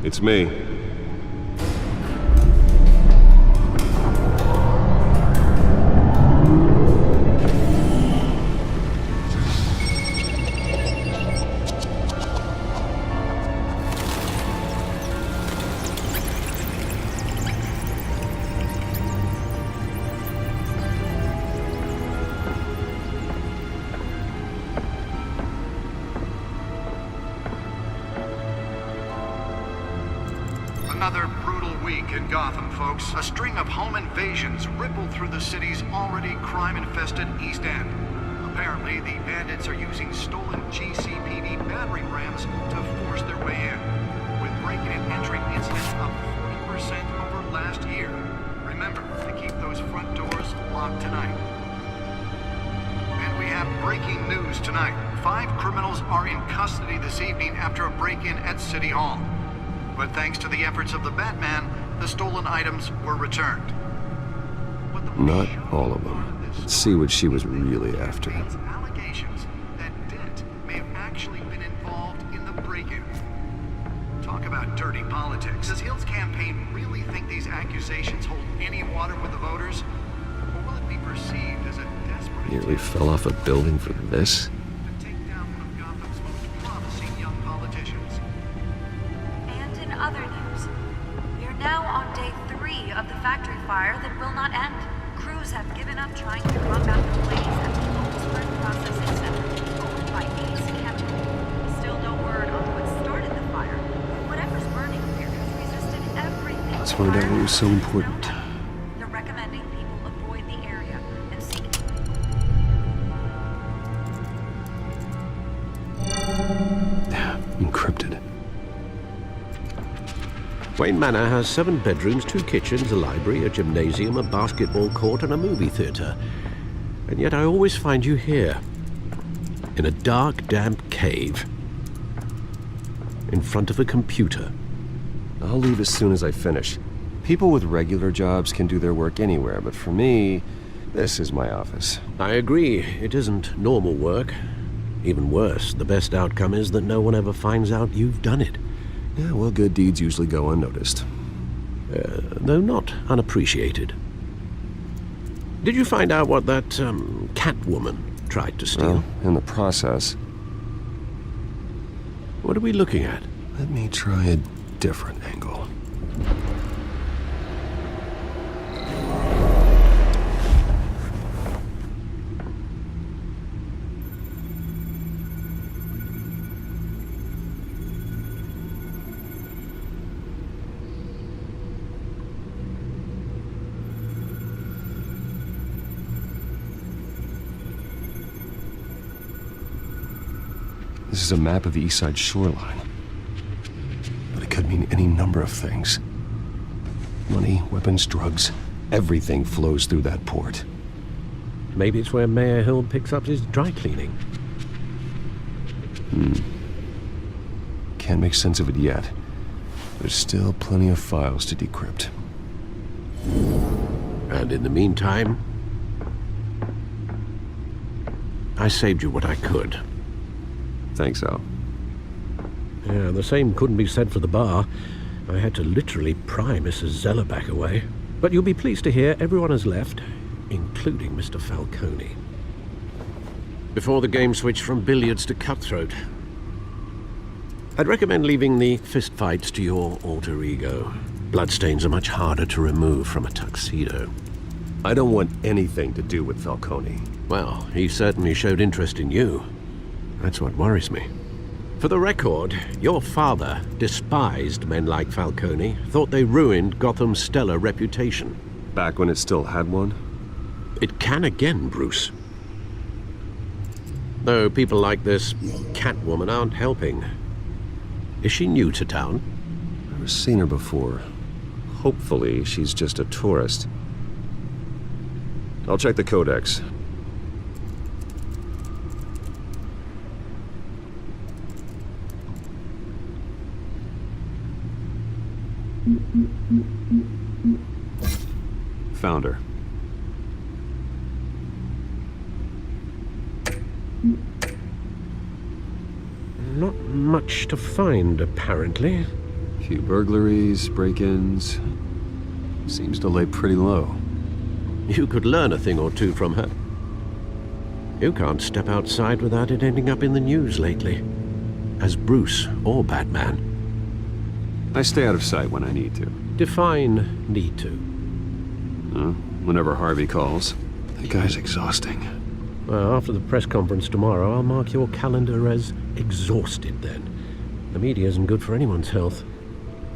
It's me. Another brutal week in Gotham, folks. A string of home invasions rippled through the city's already crime-infested East End. Apparently, the bandits are using stolen GCPD battering rams to force their way in, with breaking and entering incidents up 40% over last year. Remember to keep those front doors locked tonight. And we have breaking news tonight. 5 criminals are in custody this evening after a break-in at City Hall. But thanks to the efforts of the Batman, the stolen items were returned. Not all of them. Let's see what she was really after. Allegations that Dent may have actually been involved in the break-in. Talk about dirty politics. Does Hill's campaign really think these accusations hold any water with the voters? Or will it be perceived as a desperate Nearly fell off a building for this. to take down one of Gotham's most promising young politicians? In other news, we are now on day 3 of the factory fire that will not end. Crews have given up trying to put out the blaze at the Holmesburg Processing Center, owned by AC Chemical. Still no word on what started the fire, but whatever's burning here has resisted everything. Let's find out what was so important. They're recommending people avoid the area and seek... Encrypted. Wayne Manor has 7 bedrooms, 2 kitchens, a library, a gymnasium, a basketball court, and a movie theater. And yet I always find you here, in a dark, damp cave, in front of a computer. I'll leave as soon as I finish. People with regular jobs can do their work anywhere, but for me, this is my office. I agree, it isn't normal work. Even worse, the best outcome is that no one ever finds out you've done it. Yeah, well, good deeds usually go unnoticed. Though not unappreciated. Did you find out what that, Catwoman tried to steal? Well, in the process, What are we looking at? let me try a different angle. This is a map of the East Side shoreline. But it could mean any number of things. Money, weapons, drugs, everything flows through that port. Maybe it's where Mayor Hill picks up his dry cleaning. Can't make sense of it yet. There's still plenty of files to decrypt. And in the meantime, I saved you what I could. Thanks, Al. Yeah, the same couldn't be said for the bar. I had to literally pry Mrs. Zellerback away. But you'll be pleased to hear everyone has left, including Mr. Falcone. Before the game switched from billiards to cutthroat. I'd recommend leaving the fistfights to your alter ego. Bloodstains are much harder to remove from a tuxedo. I don't want anything to do with Falcone. Well, he certainly showed interest in you. That's what worries me. For the record, your father despised men like Falcone, thought they ruined Gotham's stellar reputation. Back when it still had one? It can again, Bruce. Though people like this Catwoman aren't helping. Is she new to town? Never seen her before. Hopefully, she's just a tourist. I'll check the codex. Found her. Not much to find, apparently. few burglaries, break-ins. Seems to lay pretty low. You could learn a thing or two from her. You can't step outside without it ending up in the news lately. As Bruce or Batman. I stay out of sight when I need to. Define need to. Whenever Harvey calls. That guy's exhausting. Well, after the press conference tomorrow, I'll mark your calendar as exhausted then. The media isn't good for anyone's health.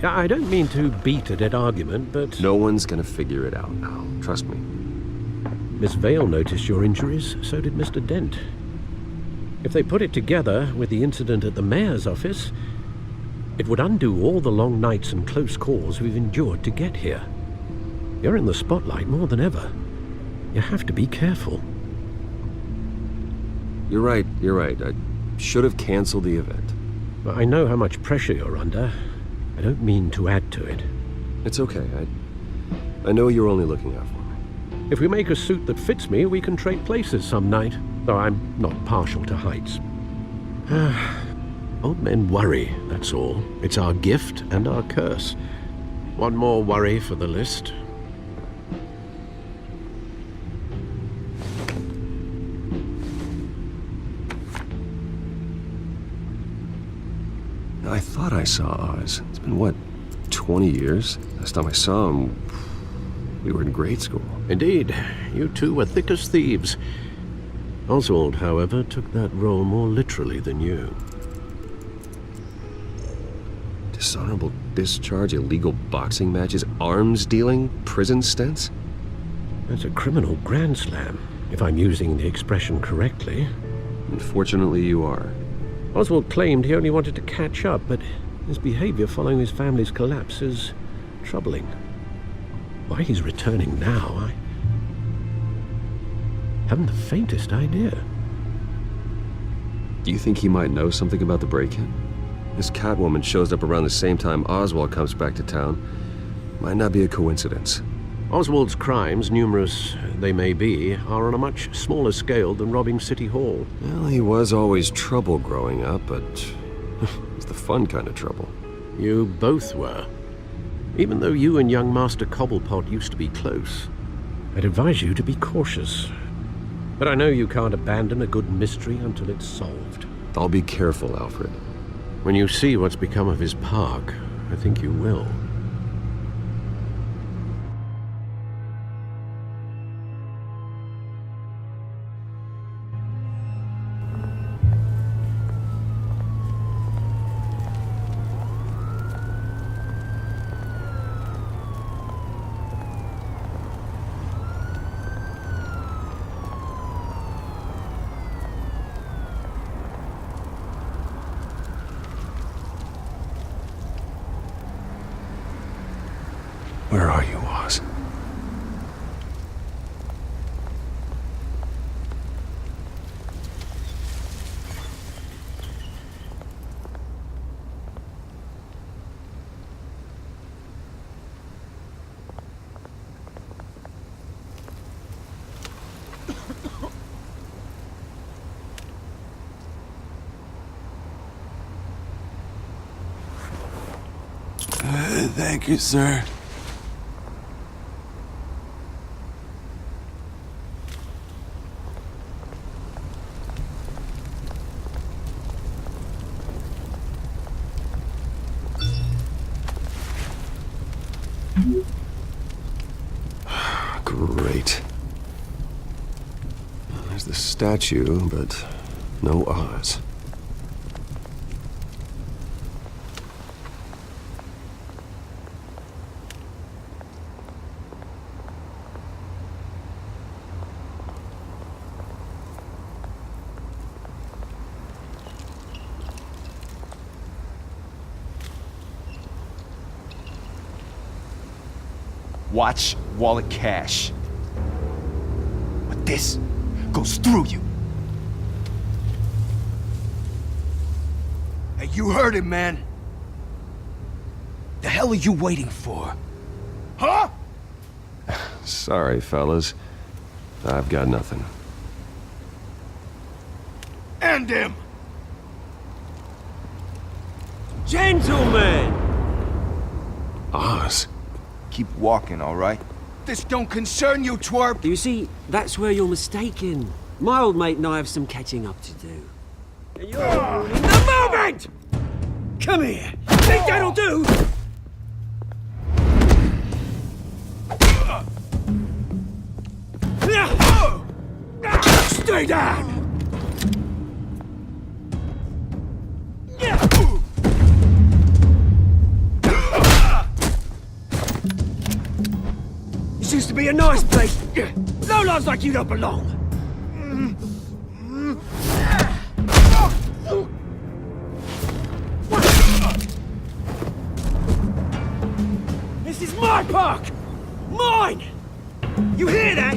I don't mean to beat a dead argument, but... No one's gonna figure it out, Al. Trust me. Miss Vale noticed your injuries, so did Mr. Dent. If they put it together with the incident at the mayor's office, it would undo all the long nights and close calls we've endured to get here. You're in the spotlight more than ever. You have to be careful. You're right. I should have canceled the event. I know how much pressure you're under. I don't mean to add to it. It's okay. I know you're only looking out for me. If we make a suit that fits me, we can trade places some night, though I'm not partial to heights. Old men worry, that's all. It's our gift and our curse. One more worry for the list. I thought I saw Oz. It's been, what, 20 years? Last time I saw him, we were in grade school. Indeed, you two were thick as thieves. Oswald, however, took that role more literally than you. Dishonorable discharge, illegal boxing matches, arms dealing, prison stints? That's a criminal grand slam, if I'm using the expression correctly. Unfortunately, you are. Oswald claimed he only wanted to catch up, but his behavior following his family's collapse is troubling. Why he's returning now, I haven't the faintest idea. Do you think he might know something about the break-in? This Catwoman shows up around the same time Oswald comes back to town. Might not be a coincidence. Oswald's crimes, numerous they may be, are on a much smaller scale than robbing City Hall. Well, he was always trouble growing up, but it's the fun kind of trouble. You both were. Even though you and young Master Cobblepot used to be close. I'd advise you to be cautious. But I know you can't abandon a good mystery until it's solved. I'll be careful, Alfred. When you see what's become of his park, I think you will. Where are you, Oz? Thank you, sir. Great. There's the statue, but no Oz. Watch wallet cash. But this goes through you. Hey, you heard it, man. The hell are you waiting for? Huh? Sorry, fellas. I've got nothing. End him! Gentlemen, Oz. Keep walking, all right? This don't concern you, twerp! You see, that's where you're mistaken. My old mate and I have some catching up to do. And you're ruining the moment! Come here. Think that'll do? Stay down! This used to be a nice place. No lives like you don't belong. This is my park! Mine! You hear that?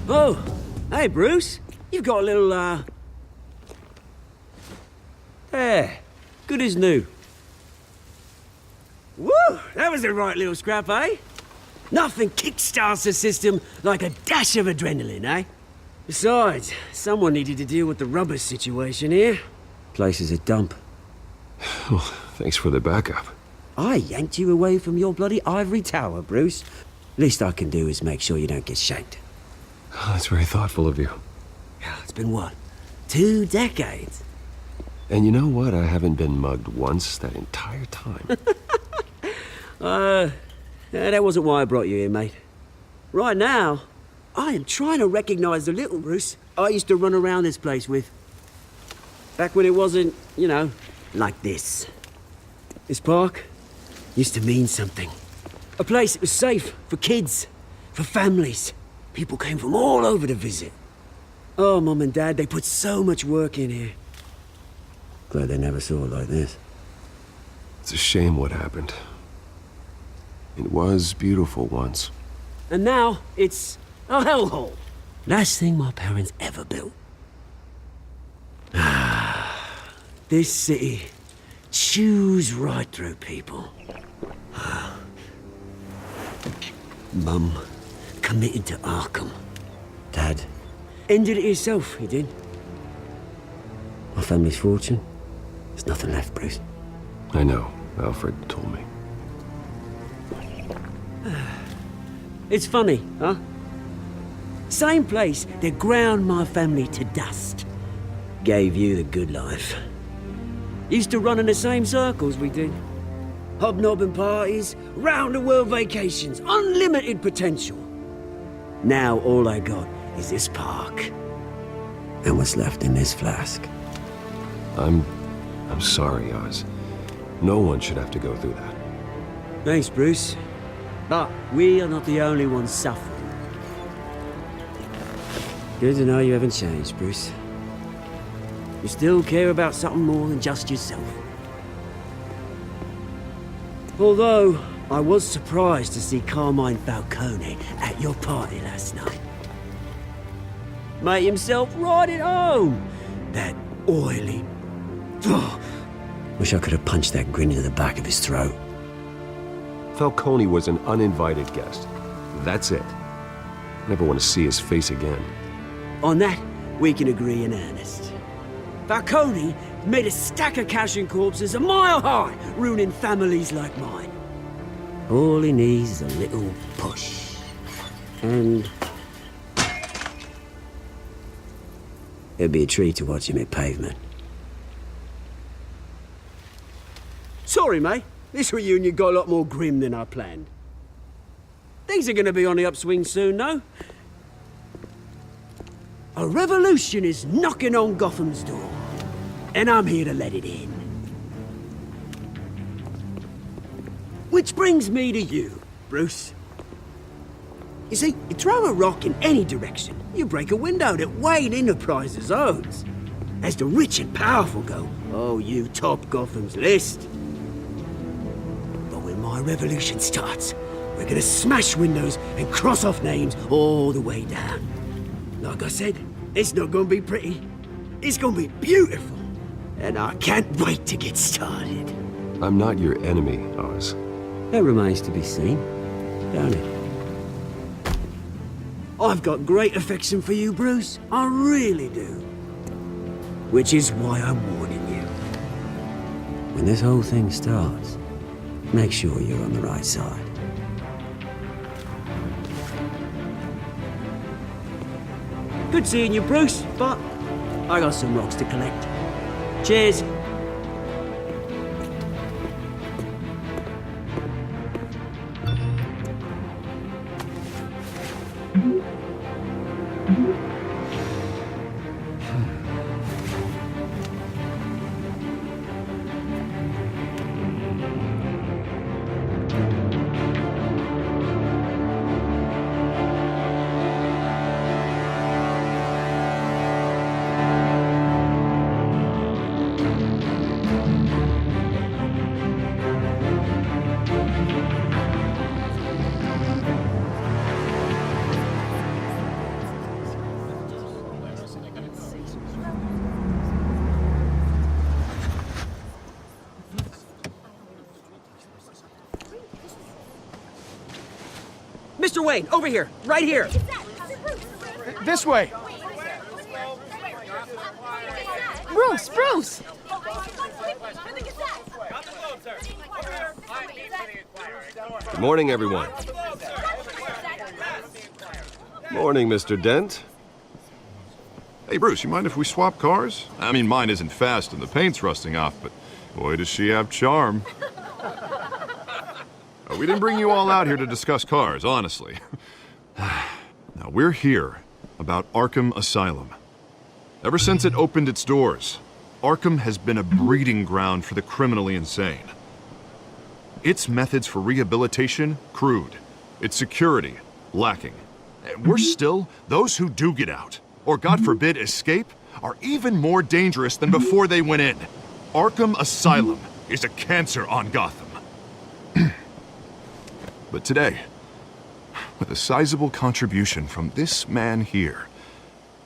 Oh, hey, Bruce. You've got a little, There. Good as new. Woo! That was a right little scrap, eh? Nothing kickstarts the system like a dash of adrenaline, eh? Besides, someone needed to deal with the rubber situation here. Place is a dump. Thanks for the backup. I yanked you away from your bloody ivory tower, Bruce. Least I can do is make sure you don't get shanked. Oh, that's very thoughtful of you. It's been what? 2 decades? And you know what? I haven't been mugged once that entire time. That wasn't why I brought you here, mate. Right now, I am trying to recognize the little Bruce I used to run around this place with. Back when it wasn't, you know, like this. This park used to mean something. A place that was safe for kids, for families. People came from all over to visit. Oh, Mum and Dad, they put so much work in here. Glad they never saw it like this. It's a shame what happened. It was beautiful once. And now, it's a hellhole. Last thing my parents ever built. This city chews right through people. Mum committed to Arkham. Dad ended it himself, he did. My family's fortune, there's nothing left, Bruce. I know. Alfred told me. It's funny, huh? Same place that ground my family to dust. Gave you the good life. Used to run in the same circles we did. Hobnobbing parties, round-the-world vacations, unlimited potential. Now all I got is this park. And what's left in this flask. I'm sorry, Oz. No one should have to go through that. Thanks, Bruce. But we are not the only ones suffering. Good to know you haven't changed, Bruce. You still care about something more than just yourself. Although, I was surprised to see Carmine Falcone at your party last night. Made himself right at home. That oily... Oh, wish I could have punched that grin into the back of his throat. Falcone was an uninvited guest. That's it. Never want to see his face again. On that, we can agree in earnest. Falcone made a stack of cash and corpses a mile high, ruining families like mine. All he needs is a little push. And... it'd be a treat to watch him hit pavement. Sorry, mate. This reunion got a lot more grim than I planned. Things are gonna be on the upswing soon, though. A revolution is knocking on Gotham's door, and I'm here to let it in. Which brings me to you, Bruce. You see, you throw a rock in any direction, you break a window that Wayne Enterprises owns. As the rich and powerful go, oh, you top Gotham's list. But when my revolution starts, we're gonna smash windows and cross off names all the way down. Like I said, it's not gonna be pretty. It's gonna be beautiful. And I can't wait to get started. I'm not your enemy, Oz. That remains to be seen, don't it? I've got great affection for you, Bruce. I really do. Which is why I'm warning you. when this whole thing starts, make sure you're on the right side. Good seeing you, Bruce, but I got some rocks to collect. Cheers. Mr. Wayne, over here, right here. This way! Bruce! Good morning, everyone. Morning, Mr. Dent. Hey, Bruce, you mind if we swap cars? I mean, mine isn't fast and the paint's rusting off, but boy, does she have charm. We didn't bring you all out here to discuss cars, honestly. Now, we're here about Arkham Asylum. Ever since it opened its doors, Arkham has been a breeding ground for the criminally insane. Its methods for rehabilitation, crude. Its security, lacking. And worse still, those who do get out, or God forbid escape, are even more dangerous than before they went in. Arkham Asylum is a cancer on Gotham. But today, with a sizable contribution from this man here,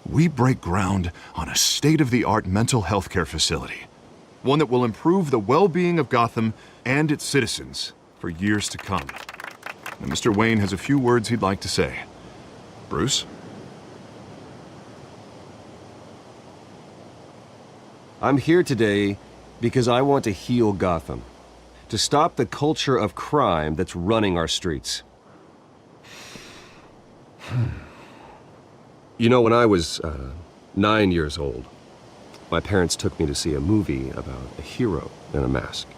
we break ground on a state-of-the-art mental health care facility. One that will improve the well-being of Gotham and its citizens for years to come. And Mr. Wayne has a few words he'd like to say. Bruce? I'm here today because I want to heal Gotham. To stop the culture of crime that's running our streets. You know, when I was 9 years old, my parents took me to see a movie about a hero in a mask.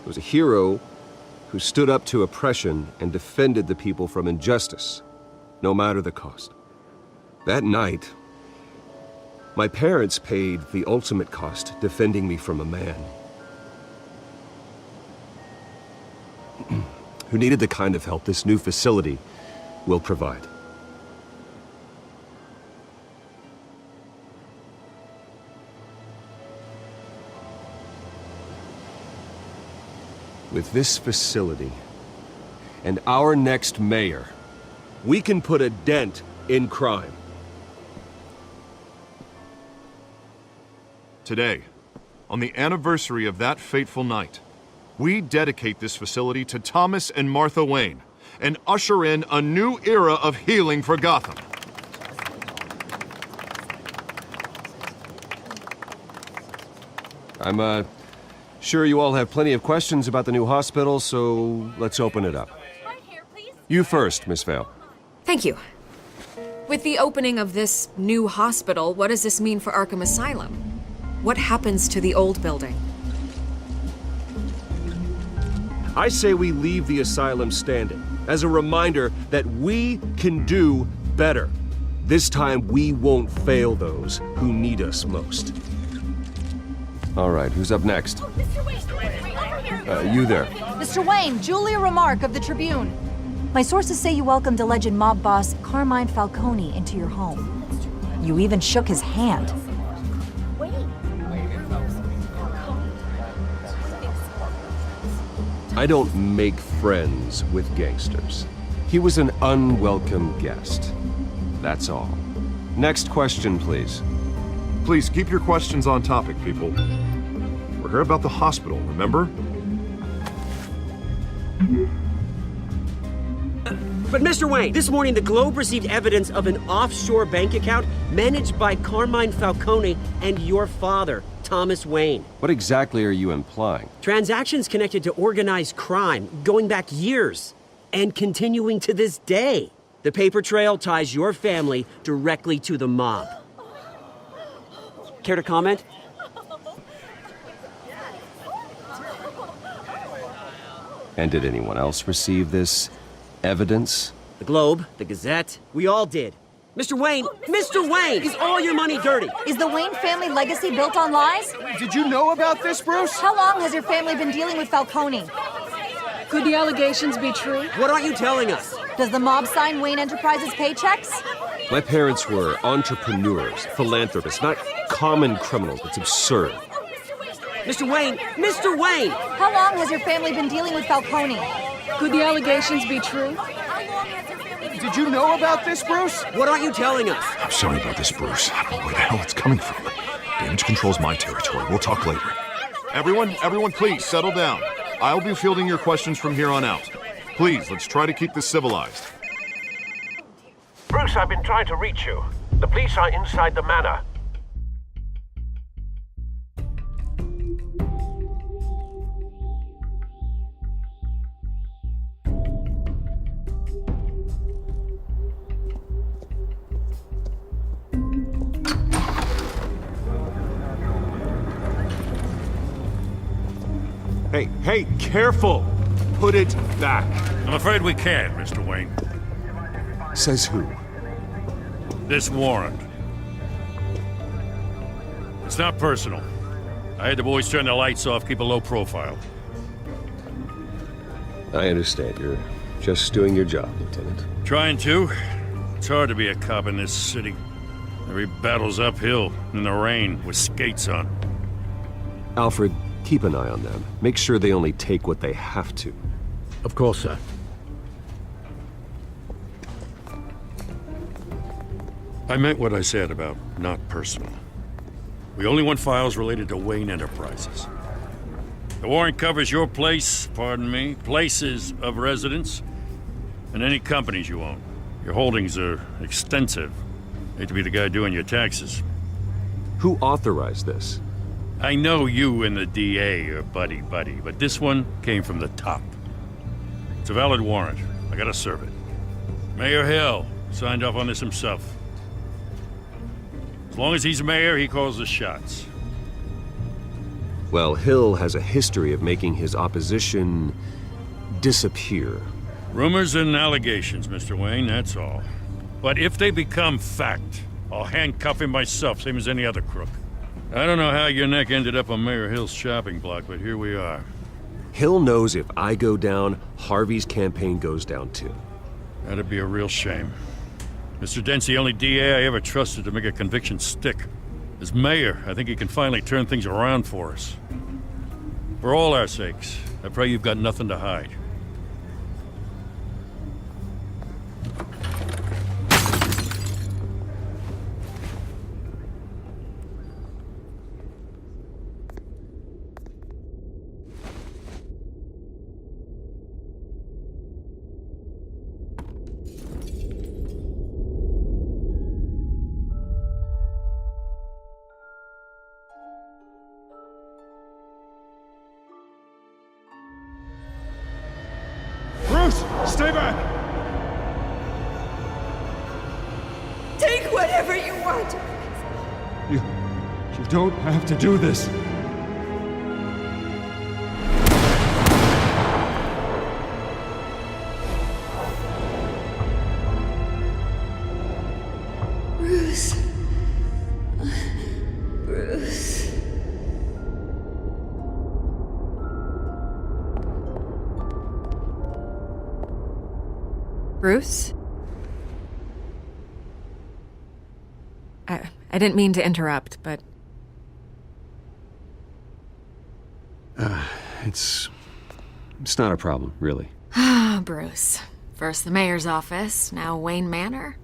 It was a hero who stood up to oppression and defended the people from injustice, no matter the cost. That night, my parents paid the ultimate cost defending me from a man who needed the kind of help this new facility will provide. With this facility and our next mayor, we can put a dent in crime. Today, on the anniversary of that fateful night, we dedicate this facility to Thomas and Martha Wayne and usher in a new era of healing for Gotham. I'm sure you all have plenty of questions about the new hospital, so let's open it up. You first, Miss Vale. Thank you. With the opening of this new hospital, what does this mean for Arkham Asylum? What happens to the old building? I say we leave the asylum standing as a reminder that we can do better. This time we won't fail those who need us most. All right, who's up next? Mr. Wayne, over here. You there. Mr. Wayne, Julia Remark of the Tribune. My sources say you welcomed alleged mob boss Carmine Falcone into your home. You even shook his hand. I don't make friends with gangsters. He was an unwelcome guest. That's all. Next question, please. Please keep your questions on topic, people. We're here about the hospital, remember? But Mr. Wayne, this morning the Globe received evidence of an offshore bank account managed by Carmine Falcone and your father, Thomas Wayne. What exactly are you implying? Transactions connected to organized crime, going back years, and continuing to this day. The paper trail ties your family directly to the mob. Care to comment? And did anyone else receive this evidence? The Globe, the Gazette, we all did. Mr. Wayne, is all your money dirty? Is the Wayne family legacy built on lies? Did you know about this, Bruce? How long has your family been dealing with Falcone? Could the allegations be true? What aren't you telling us? Does the mob sign Wayne Enterprises paychecks? My parents were entrepreneurs, philanthropists, not common criminals. It's absurd. Mr. Wayne! How long has your family been dealing with Falcone? Could the allegations be true? Did you know about this, Bruce? What aren't you telling us? I'm sorry about this, Bruce. I don't know where the hell it's coming from. Damage control's my territory. We'll talk later. Everyone, please, settle down. I'll be fielding your questions from here on out. Please, let's try to keep this civilized. Bruce, I've been trying to reach you. The police are inside the manor. Hey, careful! Put it back. I'm afraid we can't, Mr. Wayne. Says who? This warrant. It's not personal. I had the boys turn the lights off, keep a low profile. I understand. You're just doing your job, Lieutenant. Trying to. It's hard to be a cop in this city. Every battle's uphill, in the rain, with skates on. Alfred, keep an eye on them. Make sure they only take what they have to. Of course, sir. I meant what I said about not personal. We only want files related to Wayne Enterprises. The warrant covers your place, pardon me, places of residence, and any companies you own. Your holdings are extensive. Hate to be the guy doing your taxes. Who authorized this? I know you and the DA are buddy-buddy, but this one came from the top. It's a valid warrant. I gotta serve it. Mayor Hill signed off on this himself. As long as he's mayor, he calls the shots. Well, Hill has a history of making his opposition disappear. Rumors and allegations, Mr. Wayne, that's all. But if they become fact, I'll handcuff him myself, same as any other crook. I don't know how your neck ended up on Mayor Hill's shopping block, but here we are. Hill knows if I go down, Harvey's campaign goes down too. That'd be a real shame. Mr. Dent's the only DA I ever trusted to make a conviction stick. As mayor, I think he can finally turn things around for us. For all our sakes, I pray you've got nothing to hide. Stay back! Take whatever you want. You don't have to do this. Bruce. Bruce. Bruce? I didn't mean to interrupt, but... It's not a problem, really. Ah, Bruce. First the mayor's office, now Wayne Manor.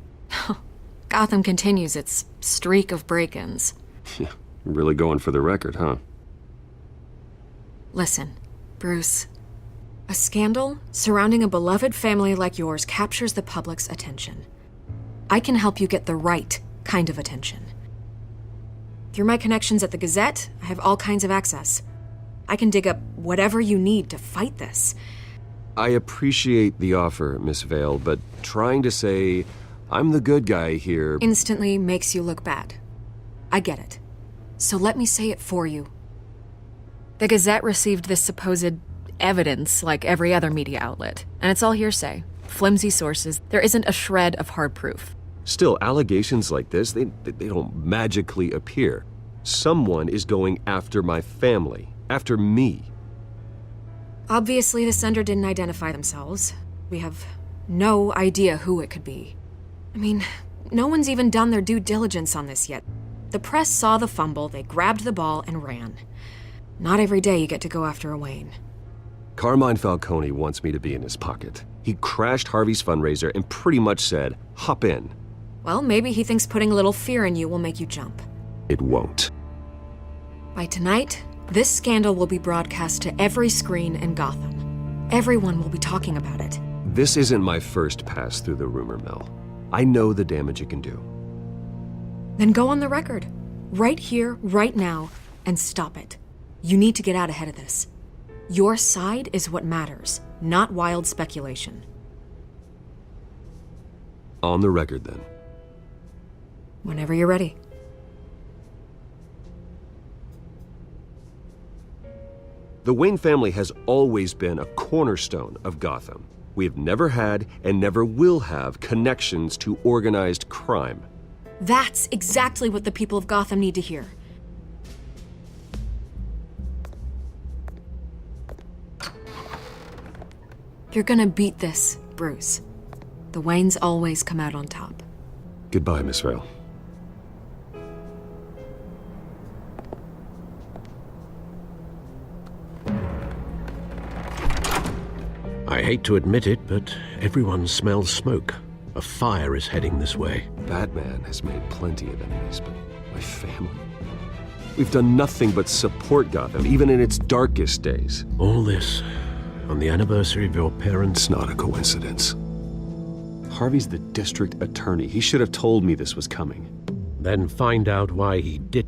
Gotham continues its streak of break-ins. Yeah, really going for the record, huh? Listen, Bruce. A scandal surrounding a beloved family like yours captures the public's attention. I can help you get the right kind of attention. Through my connections at the Gazette, I have all kinds of access. I can dig up whatever you need to fight this. I appreciate the offer, Miss Vale, but trying to say I'm the good guy here Instantly makes you look bad. I get it. So let me say it for you. The Gazette received this supposed evidence like every other media outlet, and it's all hearsay. Flimsy sources. There isn't a shred of hard proof. Still, allegations like this, they don't magically appear. Someone is going after my family, after me. Obviously, the sender didn't identify themselves. We have no idea who it could be. I mean, no one's even done their due diligence on this yet. The press saw the fumble, they grabbed the ball and ran. Not every day you get to go after a Wayne. Carmine Falcone wants me to be in his pocket. He crashed Harvey's fundraiser and pretty much said, hop in. Well, maybe he thinks putting a little fear in you will make you jump. It won't. By tonight, this scandal will be broadcast to every screen in Gotham. Everyone will be talking about it. This isn't my first pass through the rumor mill. I know the damage it can do. Then go on the record. Right here, right now, and stop it. You need to get out ahead of this. Your side is what matters, not wild speculation. On the record, then. Whenever you're ready. The Wayne family has always been a cornerstone of Gotham. We have never had and never will have connections to organized crime. That's exactly what the people of Gotham need to hear. You're gonna beat this, Bruce. The Waynes always come out on top. Goodbye, Miss Vale. I hate to admit it, but everyone smells smoke. A fire is heading this way. Batman has made plenty of enemies, but my family? We've done nothing but support Gotham, even in its darkest days. All this on the anniversary of your parents'... It's not a coincidence. Harvey's the district attorney. He should have told me this was coming. Then find out why he didn't.